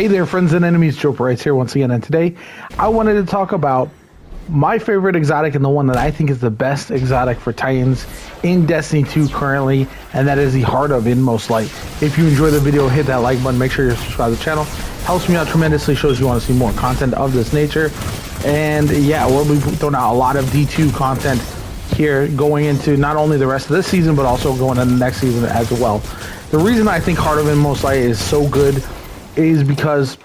Hey there, friends and enemies, JoPaWrites here once again, and today I wanted to talk about my favorite exotic and the one that I think is the best exotic for Titans in Destiny 2 currently, and that is the Heart of Inmost Light. If you enjoy the video, hit that like button, make sure you're subscribed to the channel. Helps me out tremendously, shows you want to see more content of this nature. And yeah, we'll be throwing out a lot of D2 content here going into not only the rest of this season, but also going into the next season as well. The reason I think Heart of Inmost Light is so good is because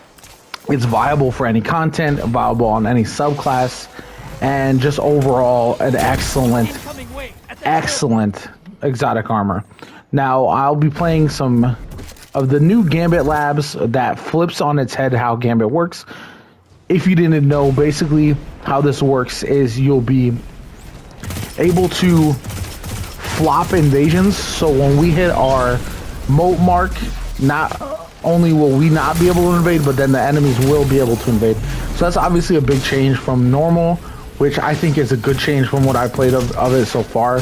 it's viable for any content, viable on any subclass, and just overall an excellent exotic armor. Now I'll be playing some of the new Gambit labs that flips on its head how Gambit works. If you didn't know, basically how this works is you'll be able to flop invasions. So when we hit our moat mark, not only will we not be able to invade, but then the enemies will be able to invade. So that's obviously a big change from normal, which I think is a good change from what I played of it so far.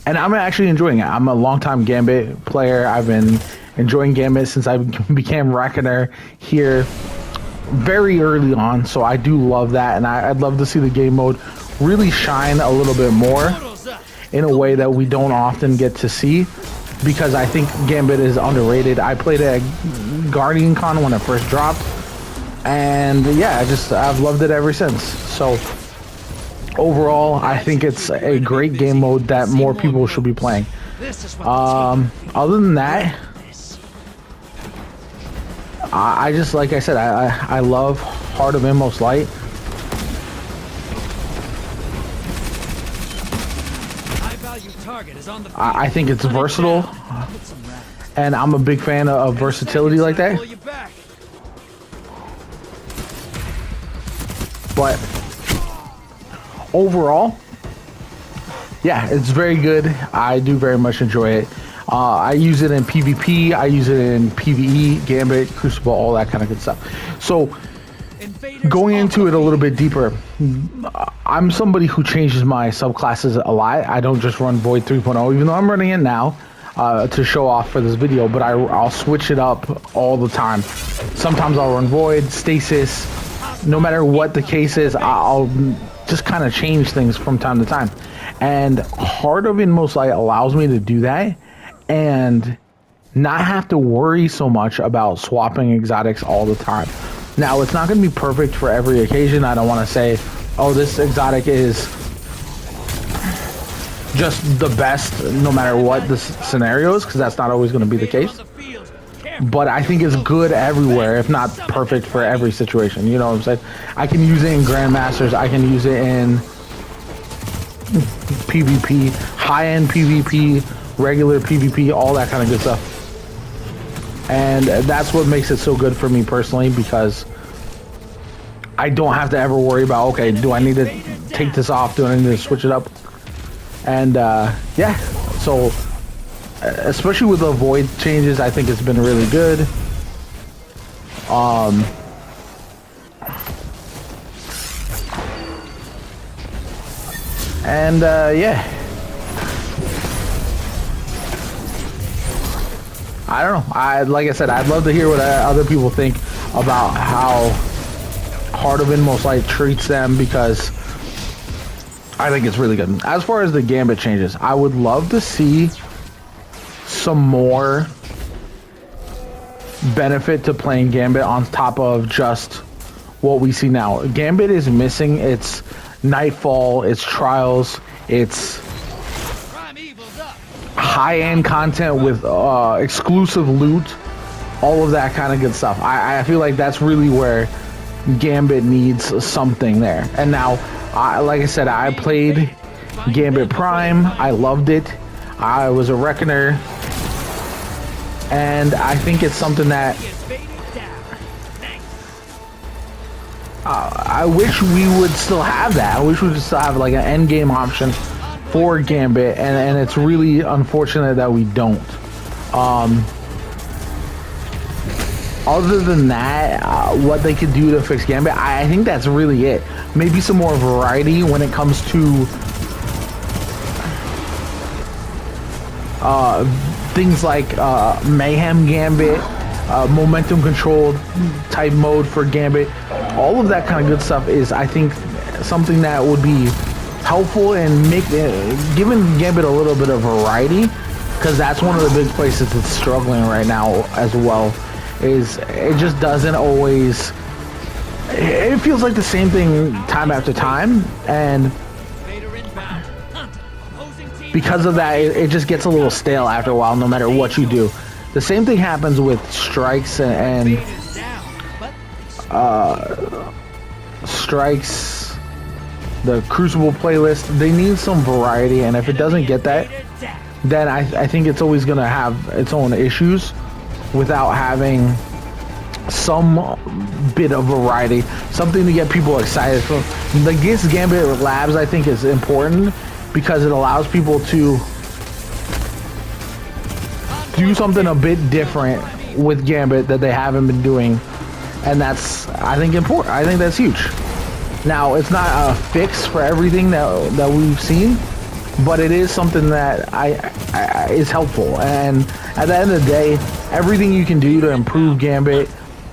And I'm actually enjoying it. I'm a longtime Gambit player. I've been enjoying Gambit since I became Reckoner here very early on. So I do love that, and I'd love to see the game mode really shine a little bit more in a way that we don't often get to see, because I think Gambit is underrated. I played at Guardian Con when it first dropped, and yeah, I've loved it ever since. So overall, I think it's a great game mode that more people should be playing. Other than that, I just, like I said, I love Heart of Inmost Light. I think it's versatile, and I'm a big fan of versatility like that. But overall, yeah, it's very good. I do very much enjoy it. I use it in PvP, I use it in PvE, Gambit, Crucible, all that kind of good stuff. So going into it a little bit deeper, I'm somebody who changes my subclasses a lot. I don't just run Void 3.0, even though I'm running it now to show off for this video, but I'll switch it up all the time. Sometimes I'll run Void, Stasis. No matter what the case is, I'll just kind of change things from time to time. And Heart of Inmost Light allows me to do that and not have to worry so much about swapping exotics all the time. Now, it's not going to be perfect for every occasion. I don't want to say, oh, this exotic is just the best no matter what the scenario is, because that's not always going to be the case. But I think it's good everywhere, if not perfect for every situation. You know what I'm saying? I can use it in Grandmasters. I can use it in PvP, high-end PvP, regular PvP, all that kind of good stuff. And that's what makes it so good for me personally, because I don't have to ever worry about, okay, do I need to take this off? Do I need to switch it up? And yeah, so especially with the Void changes, I think it's been really good. And yeah, I don't know. Like I said, I'd love to hear what other people think about how Heart of Inmost Light treats them, because I think it's really good. As far as the Gambit changes, I would love to see some more benefit to playing Gambit on top of just what we see now. Gambit is missing its Nightfall, its Trials, its high-end content with exclusive loot, all of that kind of good stuff. I feel like that's really where Gambit needs something there. And now, like I said, I played Gambit Prime. I loved it. I was a Reckoner, and I think it's something that I wish we would still have that. I wish we could still have like an end game option for Gambit, and it's really unfortunate that we don't. Other than that, what they could do to fix Gambit, I think that's really it. Maybe some more variety when it comes to things like Mayhem Gambit, momentum control type mode for Gambit. All of that kind of good stuff is, I think, something that would be helpful in giving Gambit a little bit of variety, because that's one of the big places it's struggling right now as well. Is it just doesn't always. It feels like the same thing time after time, and because of that, it just gets a little stale after a while, no matter what you do. The same thing happens with strikes and strikes, the Crucible playlist. They need some variety, and if it doesn't get that, then I think it's always going to have its own issues without having some bit of variety, something to get people excited. So like this Gambit Labs, I think, is important because it allows people to do something a bit different with Gambit that they haven't been doing, and that's, I think, important. I think that's huge. Now, it's not a fix for everything that we've seen, but it is something that is helpful. And at the end of the day, everything you can do to improve Gambit,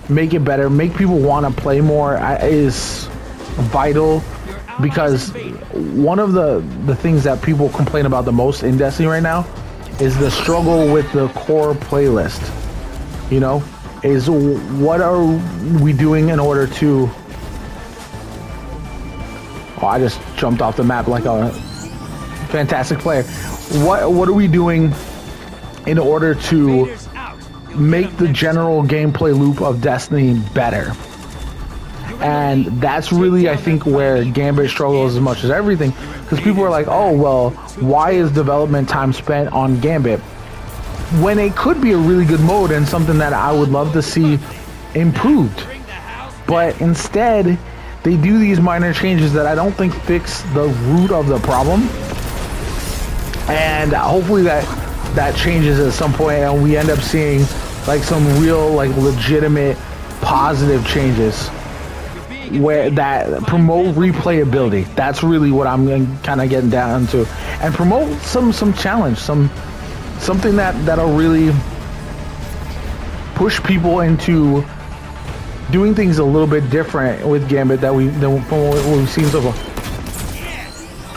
make it better, make people want to play more, is vital. Because one of the things that people complain about the most in Destiny right now is the struggle with the core playlist. You know, is what are we doing in order to... Oh, I just jumped off the map like a fantastic player. What are we doing in order to make the general gameplay loop of Destiny better? And that's really, I think, where Gambit struggles as much as everything, because people are like, oh, well, why is development time spent on Gambit when it could be a really good mode and something that I would love to see improved? But instead, they do these minor changes that I don't think fix the root of the problem. And hopefully that changes at some point, and we end up seeing like some real, like, legitimate positive changes where that promote replayability. That's really what I'm kind of getting down to, and promote some challenge, something that'll really push people into doing things a little bit different with Gambit than what we've seen so far.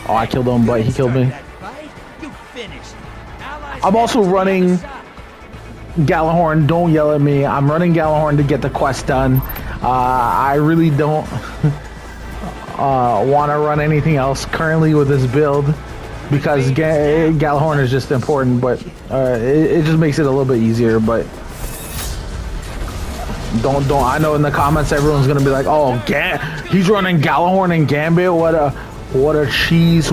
Oh, I killed him, but he killed me. I'm also running Gallahorn. Don't yell at me. I'm running Gallahorn to get the quest done. I really don't want to run anything else currently with this build, because Gallahorn is just important, but it just makes it a little bit easier. But don't I know in the comments everyone's gonna be like, oh, he's running Gallahorn and Gambit, what a cheese,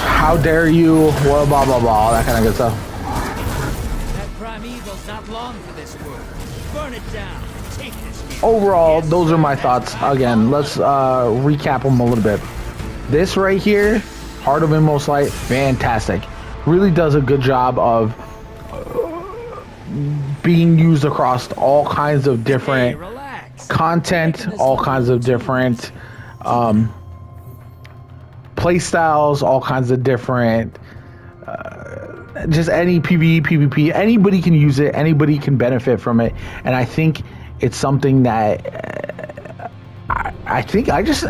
how dare you, what, blah blah blah, all that kind of good stuff. That primeval's not long for this world. Burn it down. Take this. Overall, those are my thoughts. Again, let's recap them a little bit. This right here, Heart of Inmost Light, fantastic. Really does a good job of being used across all kinds of different content, all kinds of different play styles, all kinds of different just any PvE, PvP, anybody can use it, anybody can benefit from it. And I think it's something that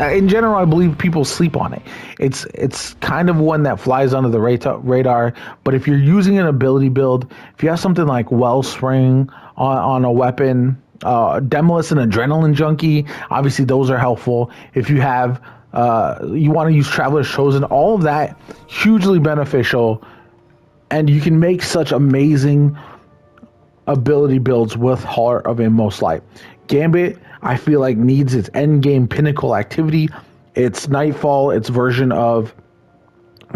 in general, I believe people sleep on it. It's kind of one that flies under the radar, but if you're using an ability build, if you have something like Wellspring on a weapon, Demolist and Adrenaline Junkie, obviously those are helpful. If you have you want to use Traveler's Chosen, all of that hugely beneficial, and you can make such amazing ability builds with Heart of Inmost Light. Gambit, I feel like, needs its end game pinnacle activity, its Nightfall, its version of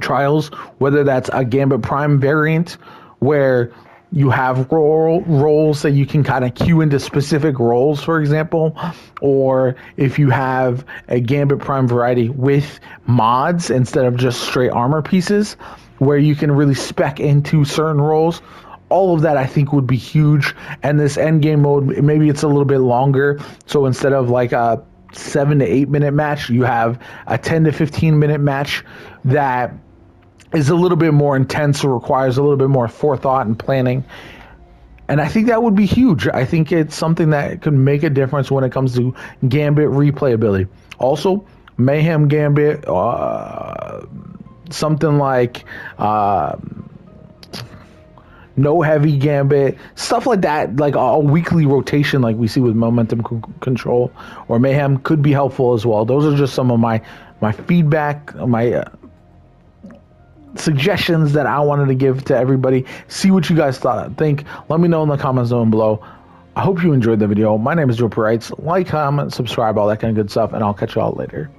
Trials, whether that's a Gambit Prime variant where you have roles that you can kind of queue into specific roles, for example, or if you have a Gambit Prime variety with mods instead of just straight armor pieces, where you can really spec into certain roles. All of that, I think, would be huge. And this end game mode, maybe it's a little bit longer. So instead of like a 7 to 8 minute match, you have a 10 to 15 minute match that is a little bit more intense, or requires a little bit more forethought and planning. And I think that would be huge. I think it's something that could make a difference when it comes to Gambit replayability. Also, Mayhem Gambit, something like no heavy Gambit, stuff like that, like a weekly rotation like we see with Momentum Control or Mayhem could be helpful as well. Those are just some of my feedback, my suggestions that I wanted to give to everybody. See what you guys think. Let me know in the comments down below. I hope you enjoyed the video. My name is JoPaWrites. Like, comment, subscribe, all that kind of good stuff, and I'll catch you all later.